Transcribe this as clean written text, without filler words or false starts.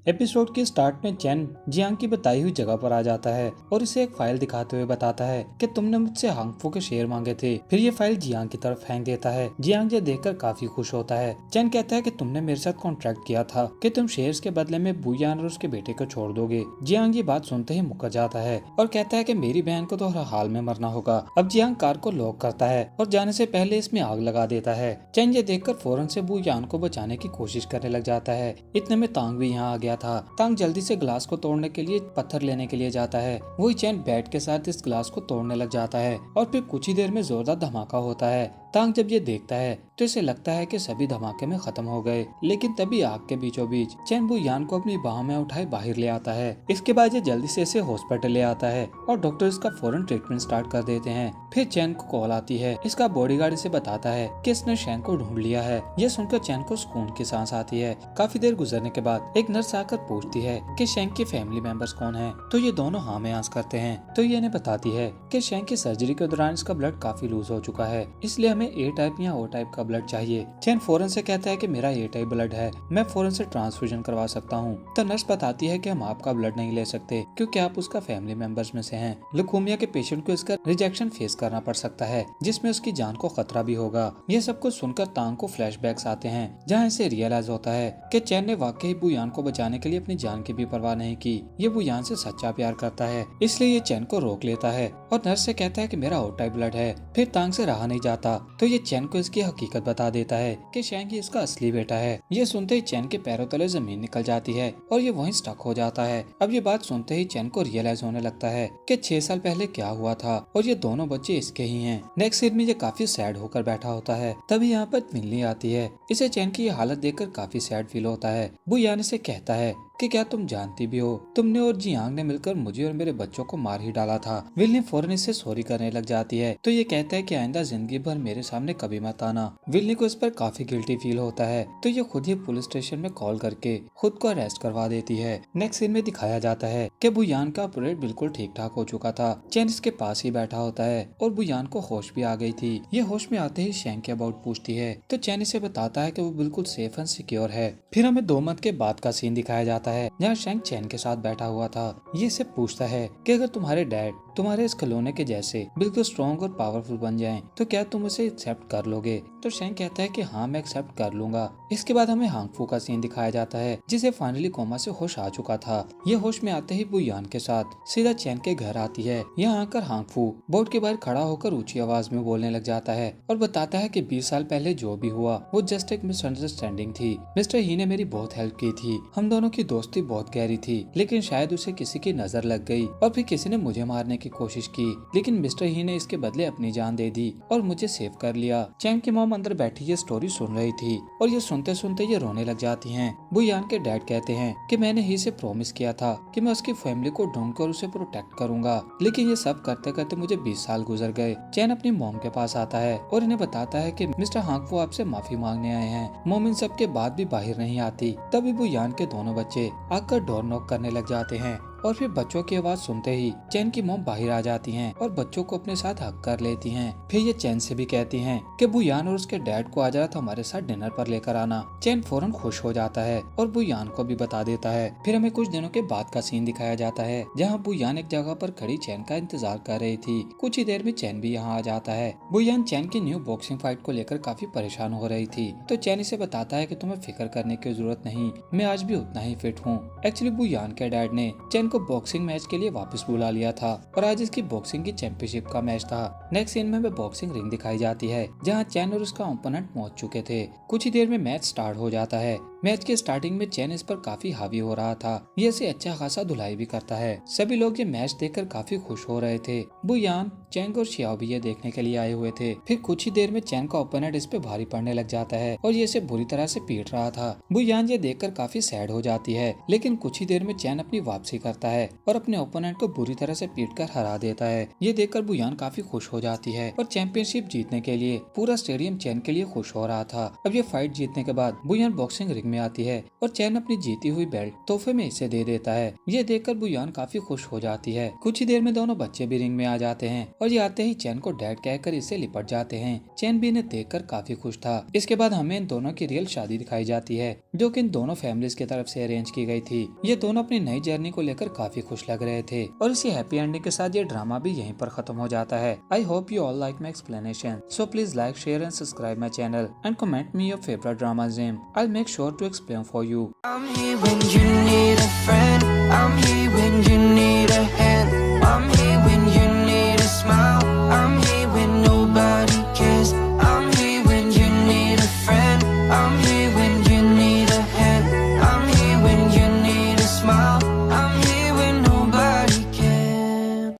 Episode के start में चैन Jiang की बताई हुई जगह पर आ जाता है और इसे एक फाइल दिखाते हुए बताता है कि तुमने मुझसे हांगफू के शेयर मांगे थे। फिर ये फाइल जियांग की तरफ फेंक देता है। जियांग ये देखकर काफी खुश होता है। चैन कहता है कि तुमने मेरे साथ कॉन्ट्रैक्ट किया था कि तुम शेयर्स के बदले में बुयान और उसके बेटे को छोड़ दोगे। जियांग ये बात सुनते ही मुकर जाता है और कहता है कि मेरी बहन को तो हर हाल में मरना होगा। अब जियांग कार को लॉक करता है और जाने से पहले इसमें आग लगा देता है। चैन ये देखकर फौरन से बुयान को बचाने की कोशिश करने लग जाता है। इतने में तांग भी यहाँ आ गया था। तांग जल्दी से ग्लास को तोड़ने के लिए पत्थर लेने के लिए जाता है। वही चैन बैट के साथ इस ग्लास को तोड़ने लग जाता है और फिर कुछ ही देर में जोरदार धमाका होता है। तांग जब ये देखता है तो इसे लगता है कि सभी धमाके में खत्म हो गए, लेकिन तभी आग के बीचों बीच चैन बुयान को अपनी बाहों में उठाए बाहर ले आता है। इसके बाद ये जल्दी से इसे हॉस्पिटल ले आता है और डॉक्टर इसका फौरन ट्रीटमेंट स्टार्ट कर देते हैं। फिर चैन को कॉल आती है। इसका बॉडीगार्ड इसे बताता है कि इसने शैन को ढूंढ लिया है। ये सुनकर चैन को सुकून की सांस आती है। काफी देर गुजरने के बाद एक नर्स आकर पूछती है कि शैन के फैमिली मेंबर्स कौन हैं। तो ये दोनों हाँ में आंस करते हैं। तो ये इन्हें बताती है कि शैन की सर्जरी के दौरान इसका ब्लड काफी लूज हो चुका है, इसलिए हमें ए टाइप या ओ टाइप का ब्लड चाहिए। चैन फौरन से कहता है कि मेरा ए टाइप ब्लड है, मैं फौरन से ट्रांसफ्यूजन करवा सकता हूँ। तो नर्स बताती है कि हम आपका ब्लड नहीं ले सकते क्योंकि आप उसका फैमिली मेंबर्स में से हैं। लुकेमिया के पेशेंट को इसका रिजेक्शन फेस करना पड़ सकता है, जिसमें उसकी जान को खतरा भी होगा। ये सब कुछ सुनकर तांग को फ्लैशबैक्स आते हैं, जहाँ इसे रियलाइज होता है कि चैन ने वाकई बुयान को बचाने के लिए अपनी जान की भी परवाह नहीं की। ये बुयान से सच्चा प्यार करता है, इसलिए ये चैन को रोक लेता है और नर्स से कहता है कि मेरा ओ टाइप ब्लड है। फिर तांग से रहा नहीं जाता तो ये चैन को इसकी हकीकत बता देता है कि शैंग इसका असली बेटा है। ये सुनते ही चैन के पैरों तले जमीन निकल जाती है और ये वहीं स्टक हो जाता है। अब ये बात सुनते ही चैन को रियलाइज होने लगता है कि 6 साल पहले क्या हुआ था और ये दोनों बच्चे इसके ही हैं। नेक्स्ट सीन में ये काफी सैड होकर बैठा होता है। तभी यहाँ पर मिलनी आती है। इसे चैन की ये हालत देखकर काफी सैड फील होता है। बुयान से कहता है कि क्या तुम जानती भी हो, तुमने और जियांग ने मिलकर मुझे और मेरे बच्चों को मार ही डाला था। विल ने फौरन इससे सॉरी करने लग जाती है। तो ये कहता है कि आइंदा जिंदगी भर मेरे सामने कभी मत आना। विल को इस पर काफी गिल्टी फील होता है, तो ये खुद ही पुलिस स्टेशन में कॉल करके खुद को अरेस्ट करवा देती है। नेक्स्ट सीन में दिखाया जाता है कि बुयान का ऑपरेट बिल्कुल ठीक ठाक हो चुका था। चैन इसके पास ही बैठा होता है और बुयान को होश भी आ गई थी। ये होश में आते ही शैंग के अबाउट पूछती है, तो चैन इसे बताता है कि वो बिल्कुल सेफ एंड सिक्योर है। फिर हमें 2 मंथ के बाद का सीन दिखाया जाता है, जहाँ शैंग चैन के साथ बैठा हुआ था। ये इसे पूछता है कि अगर तुम्हारे डैड तुम्हारे इस खिलौने के जैसे बिल्कुल स्ट्रॉन्ग और पावरफुल बन जाएं, तो क्या तुम उसे एक्सेप्ट कर लोगे। तो शैंग कहता है कि हाँ, मैं एक्सेप्ट कर लूंगा। इसके बाद हमें हांगफू का सीन दिखाया जाता है, जिसे फाइनली कोमा से होश आ चुका था। ये होश में आते ही बुयान के साथ सीधा चैन के घर आती है। यहाँ आकर हांगफू बोर्ड के बाहर खड़ा होकर ऊंची आवाज में बोलने लग जाता है और बताता है कि 20 साल पहले जो भी हुआ वो जस्ट एक मिसअंडरस्टैंडिंग थी। मिस्टर ही ने मेरी बहुत हेल्प की थी, हम दोनों की दोस्ती बहुत गहरी थी, लेकिन शायद उसे किसी की नजर लग गई और फिर किसी ने मुझे मारने की कोशिश की, लेकिन मिस्टर ही ने इसके बदले अपनी जान दे दी और मुझे सेव कर लिया। चैन की मॉम अंदर बैठी ये स्टोरी सुन रही थी और ये सुनते सुनते ये रोने लग जाती हैं। बुयान के डैड कहते हैं कि मैंने ही से प्रॉमिस किया था कि मैं उसकी फैमिली को ढूंढकर उसे प्रोटेक्ट करूंगा, लेकिन ये सब करते करते मुझे 20 साल गुजर गए। चैन अपनी मॉम के पास आता है और इन्हें बताता है कि मिस्टर हांगफू आपसे माफी मांगने आए हैं। मॉम इन सब के बाद भी बाहर नहीं आती। तभी बुयान के दोनों बच्चे आकर डोर नॉक करने लग जाते हैं और फिर बच्चों की आवाज सुनते ही चैन की मॉम बाहर आ जाती हैं और बच्चों को अपने साथ हक कर लेती हैं। फिर ये चैन से भी कहती हैं कि बुयान और उसके डैड को आज रात हमारे साथ डिनर पर लेकर आना। चैन फौरन खुश हो जाता है और बुयान को भी बता देता है। फिर हमें कुछ दिनों के बाद का सीन दिखाया जाता है, जहाँ बुयान एक जगह पर खड़ी चैन का इंतजार कर रही थी। कुछ ही देर में चैन भी यहाँ आ जाता है। बुयान चैन की न्यू बॉक्सिंग फाइट को लेकर काफी परेशान हो रही थी, तो चैन इसे बताता है कि तुम्हें फिक्र करने की जरूरत नहीं, मैं आज भी उतना ही फिट हूँ। एक्चुअली बुयान के डैड ने चैन को बॉक्सिंग मैच के लिए वापस बुला लिया था और आज इसकी बॉक्सिंग की चैंपियनशिप का मैच था। नेक्स्ट सीन में हमें बॉक्सिंग रिंग दिखाई जाती है, जहां चैन और उसका ओपोनेंट पहुंच चुके थे। कुछ ही देर में मैच स्टार्ट हो जाता है। मैच के स्टार्टिंग में चैन इस पर काफी हावी हो रहा था। ये इसे अच्छा खासा धुलाई भी करता है। सभी लोग ये मैच देखकर काफी खुश हो रहे थे। बुयान, चैंग और शियाओ भी ये देखने के लिए आए हुए थे। फिर कुछ ही देर में चैन का ओपोनेंट इस पे भारी पड़ने लग जाता है और ये इसे बुरी तरह से पीट रहा था। बुयान ये देखकर काफी सैड हो जाती है, लेकिन कुछ ही देर में चैन अपनी वापसी करता है और अपने ओपोनेंट को बुरी तरह से पीटकर हरा देता है। ये देखकर बुयान काफी खुश हो जाती है और चैंपियनशिप जीतने के लिए पूरा स्टेडियम चैन के लिए खुश हो रहा था। अब ये फाइट जीतने के बाद बुयान बॉक्सिंग रिंग में आती है और चैन अपनी जीती हुई बेल्ट तोहफे में इसे दे देता है। ये देखकर बुयान काफी खुश हो जाती है। कुछ ही देर में दोनों बच्चे भी रिंग में आ जाते हैं और ये आते ही चैन को डैड कहकर इससे लिपट जाते हैं। चैन भी इन्हें देखकर काफी खुश था। इसके बाद हमें इन दोनों की रियल शादी दिखाई जाती है जो कि इन दोनों फैमिलीज की तरफ से अरेंज की गई थी। ये दोनों अपनी नई जर्नी को लेकर काफी खुश लग रहे थे और इसी हैप्पी एंडिंग के साथ ये ड्रामा भी यहीं पर खत्म हो जाता है। I hope you all like my explanation, so please like, share and subscribe my channel and comment me your favourite drama's name. I'll make sure to explain for you. I'm here when you need